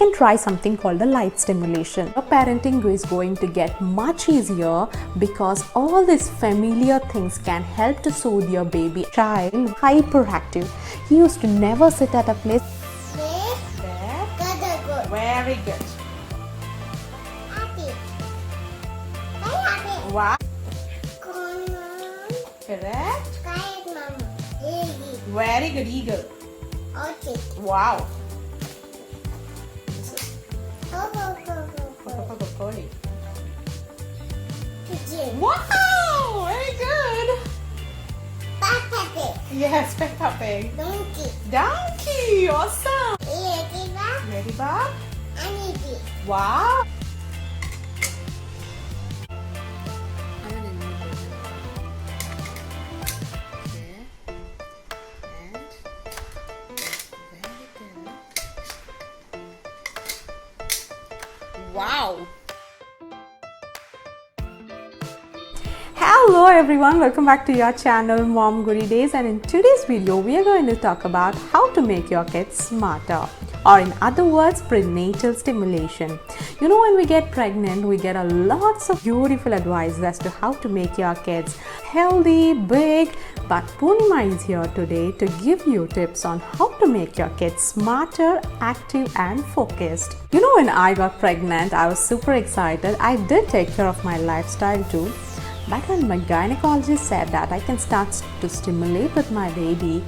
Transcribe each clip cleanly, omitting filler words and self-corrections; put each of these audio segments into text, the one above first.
can try something called the light stimulation. Your parenting is going to get much easier because all these familiar things can help to soothe your baby. Child hyperactive. He used to never sit at a place. There. Very good. Happy. Very happy. Wow. Correct. Correct. Quiet, Mama. Easy. Very good. Eagle. Okay. Wow. Go. Pigeon. Wow. Very good. Peppa. Yes, Peppa Pig. Donkey. Donkey. Awesome. Ladybug. Ladybug. Honeybee. Wow. Wow. Hello everyone, welcome back to your channel Mom Goody Days, and in today's video we are going to talk about how to make your kids smarter, or in other words, prenatal stimulation. You know, when we get pregnant we get a lots of beautiful advice as to how to make your kids healthy, big, but Poonima is here today to give you tips on how to make your kids smarter, active and focused. You know, when I got pregnant I was super excited. I did take care of my lifestyle too. But when my gynecologist said that I can start to stimulate with my baby,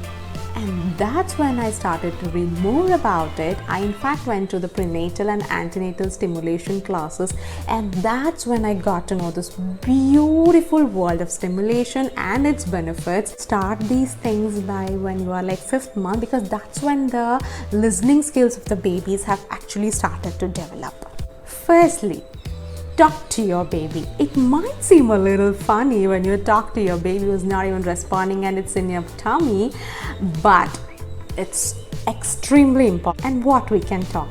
and that's when I started to read more about it. I in fact went to the prenatal and antenatal stimulation classes, and that's when I got to know this beautiful world of stimulation and its benefits. Start these things by when you are like 5th month, because that's when the listening skills of the babies have actually started to develop. Firstly, talk to your baby. It might seem a little funny when you talk to your baby who's not even responding and it's in your tummy, but it's extremely important. And what we can talk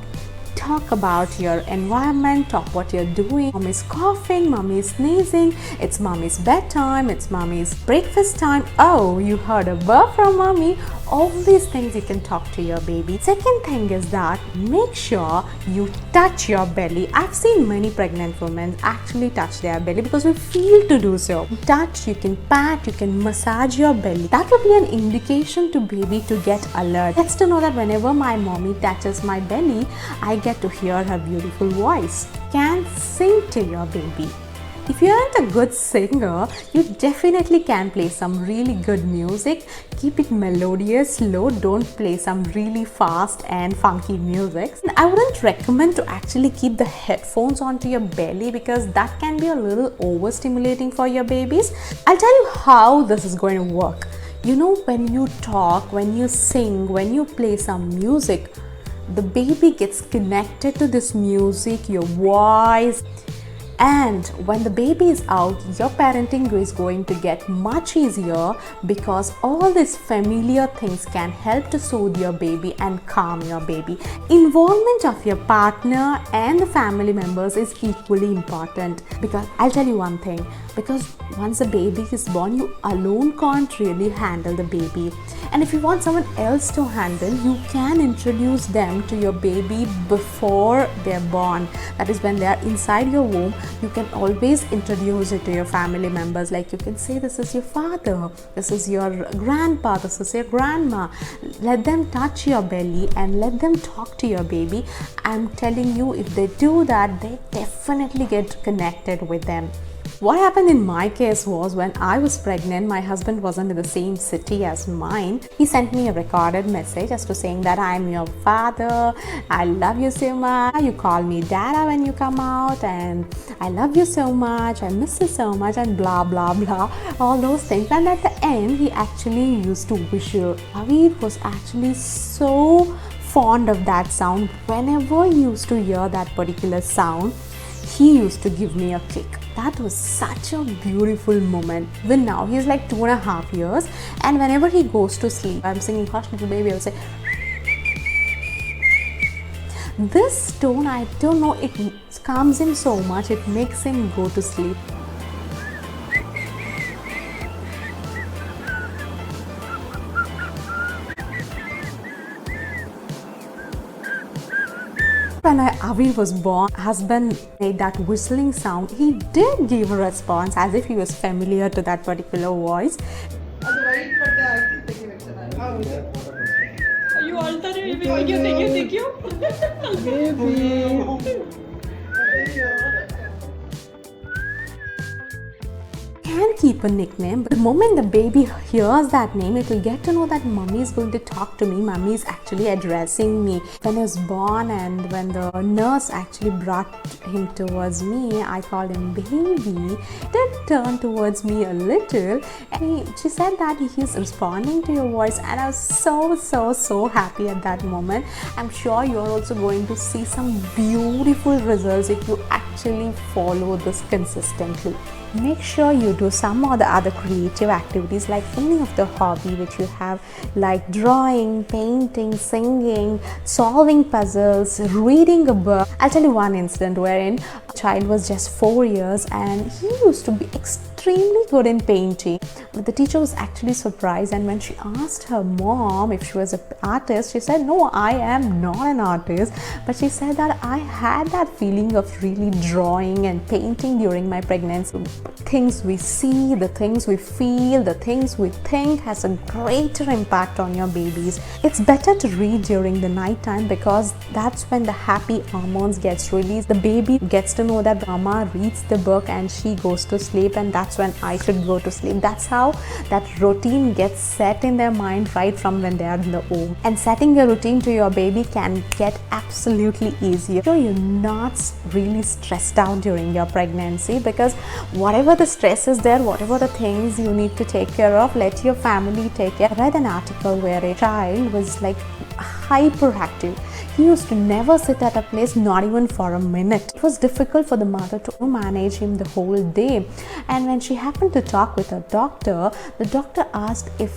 about your environment, talk what you're doing. Mom is coughing, mommy is sneezing, it's mommy's bedtime, it's mommy's breakfast time, oh, you heard a burp from mommy. All these things you can talk to your baby. Second thing is that make sure you touch your belly. I've seen many pregnant women actually touch their belly because we feel to do so. Touch, you can pat, you can massage your belly. That will be an indication to baby to get alert. Gets to know that whenever my mommy touches my belly, I get to hear her beautiful voice. Can sing to your baby. If you aren't a good singer, you definitely can play some really good music. Keep it melodious, slow, don't play some really fast and funky music. And I wouldn't recommend to actually keep the headphones onto your belly because that can be a little overstimulating for your babies. I'll tell you how this is going to work. You know, when you talk, when you sing, when you play some music, the baby gets connected to this music, your voice. And when the baby is out, your parenting is going to get much easier because all these familiar things can help to soothe your baby and calm your baby. Involvement of your partner and the family members is equally important, because I'll tell you one thing, because once a baby is born, you alone can't really handle the baby. And if you want someone else to handle, you can introduce them to your baby before they're born. That is, when they are inside your womb, you can always introduce it to your family members. Like you can say, this is your father, this is your grandpa, this is your grandma. Let them touch your belly and let them talk to your baby. I'm telling you, if they do that, they definitely get connected with them. What happened in my case was, when I was pregnant, my husband wasn't in the same city as mine. He sent me a recorded message as to saying that I'm your father, I love you so much, you call me Dada when you come out, and I love you so much, I miss you so much, and blah blah blah, all those things. And at the end, he actually used to whistle. Avid was actually so fond of that sound. Whenever he used to hear that particular sound, he used to give me a kick. That was such a beautiful moment. Even now, he's like 2.5 years, and whenever he goes to sleep, I'm singing Hush Little Baby, I'll say, this tone, I don't know, it calms him so much, it makes him go to sleep. When Avir was born, husband made that whistling sound. He did give a response as if he was familiar to that particular voice. ಅಯ್ಯೋ ಅಳ್ತಾರೆ ತೆಗಿಯೋ Can keep a nickname, but the moment the baby hears that name, it will get to know that mommy is going to talk to me, mommy is actually addressing me. When he was born and when the nurse actually brought him towards me, I called him baby. He did turn towards me a little and she said that he's responding to your voice, and I was so happy at that moment. I'm sure you're also going to see some beautiful results if you actually follow this consistently. Make sure you do some of the other creative activities like any of the hobby which you have, like drawing, painting, singing, solving puzzles, reading a book. I'll tell you one incident wherein a child was just 4 years and he used to be extremely good in painting. But the teacher was actually surprised, and when she asked her mom if she was an artist, she said, no, I am not an artist. But she said that I had that feeling of really drawing and painting during my pregnancy. Things we see, the things we feel, the things we think has a greater impact on your babies. It's better to read during the night time because that's when the happy hormones gets released. The baby gets to know that mama reads the book and she goes to sleep, and that's when I should go to sleep. That's how that routine gets set in their mind right from when they are in the womb. And setting your routine to your baby can get absolutely easier. So you're not really stressed out during your pregnancy, because whatever the stress is there, whatever the things you need to take care of, let your family take care. I read an article where a child was like hyperactive. He used to never sit at a place, not even for a minute. It was difficult for the mother to manage him the whole day. And when she happened to talk with her doctor, the doctor asked if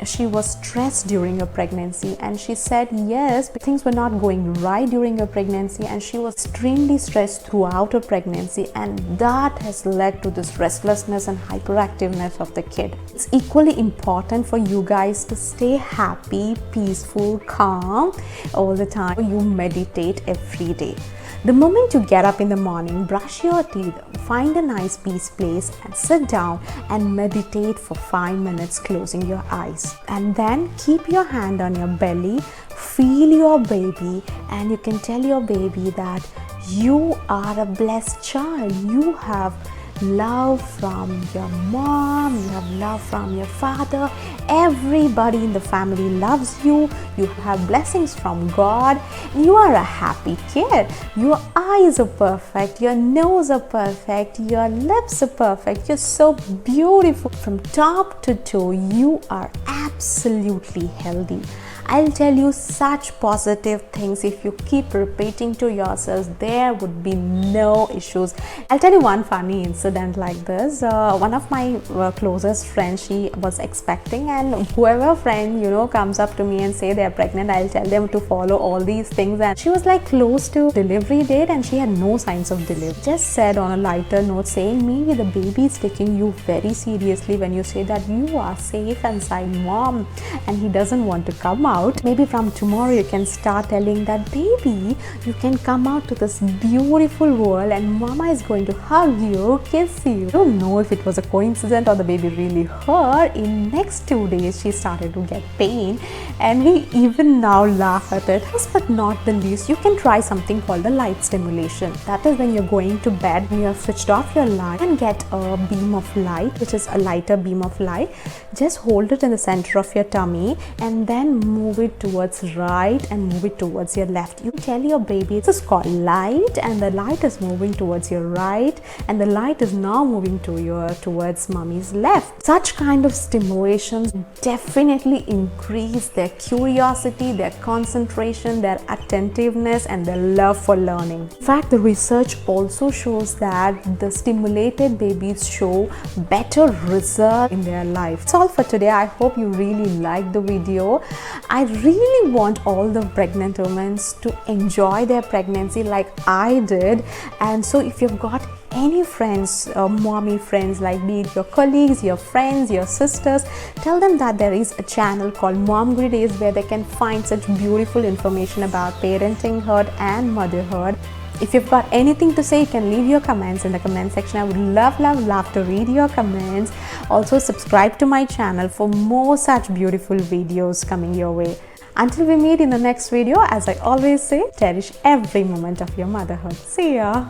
she was stressed during her pregnancy, and she said yes, but things were not going right during her pregnancy and she was extremely stressed throughout her pregnancy, and that has led to this restlessness and hyperactiveness of the kid. It's equally important for you guys to stay happy, peaceful, calm all the time. You meditate every day. The moment you get up in the morning, brush your teeth, find a nice peace place and sit down and meditate for 5 minutes closing your eyes. And then keep your hand on your belly, feel your baby, and you can tell your baby that you are a blessed child. You have love from your mom, you have love from your father, everybody in the family loves you, you have blessings from God, you are a happy kid, your eyes are perfect, your nose are perfect, your lips are perfect, you're so beautiful from top to toe, you are absolutely healthy. I'll tell you such positive things. If you keep repeating to yourselves, there would be no issues. I'll tell you one funny incident like this. One of my closest friends, she was expecting, and whoever friend comes up to me and say they're pregnant, I'll tell them to follow all these things. And she was like close to delivery date and she had no signs of delivery. Just said on a lighter note, saying maybe the baby is taking you very seriously when you say that you are safe inside mom and he doesn't want to come out. Maybe from tomorrow you can start telling that baby, you can come out to this beautiful world and mama is going to hug you, kiss you. I don't know if it was a coincidence or the baby really hurt. In next 2 days she started to get pain, and we even now laugh at it. Last but not the least, you can try something called the light stimulation. That is when you're going to bed, when you have switched off your light and get a beam of light, which is a lighter beam of light. Just hold it in the center of your tummy and then move it towards right and move it towards your left. You tell your baby this is called light, and the light is moving towards your right and the light is now moving towards mommy's left. Such kind of stimulations definitely increase their curiosity, their concentration, their attentiveness and their love for learning. In fact, the research also shows that the stimulated babies show better results in their life. That's all for today. I hope you really liked the video. I really want all the pregnant women to enjoy their pregnancy like I did, and so if you've got any friends, mommy friends, like be it your colleagues, your friends, your sisters, tell them that there is a channel called Mom Guri Days where they can find such beautiful information about parentinghood and motherhood. If you've got anything to say, you can leave your comments in the comment section. I would love to read your comments. Also subscribe to my channel for more such beautiful videos coming your way. Until we meet in the next video, as I always say, cherish every moment of your motherhood. See ya.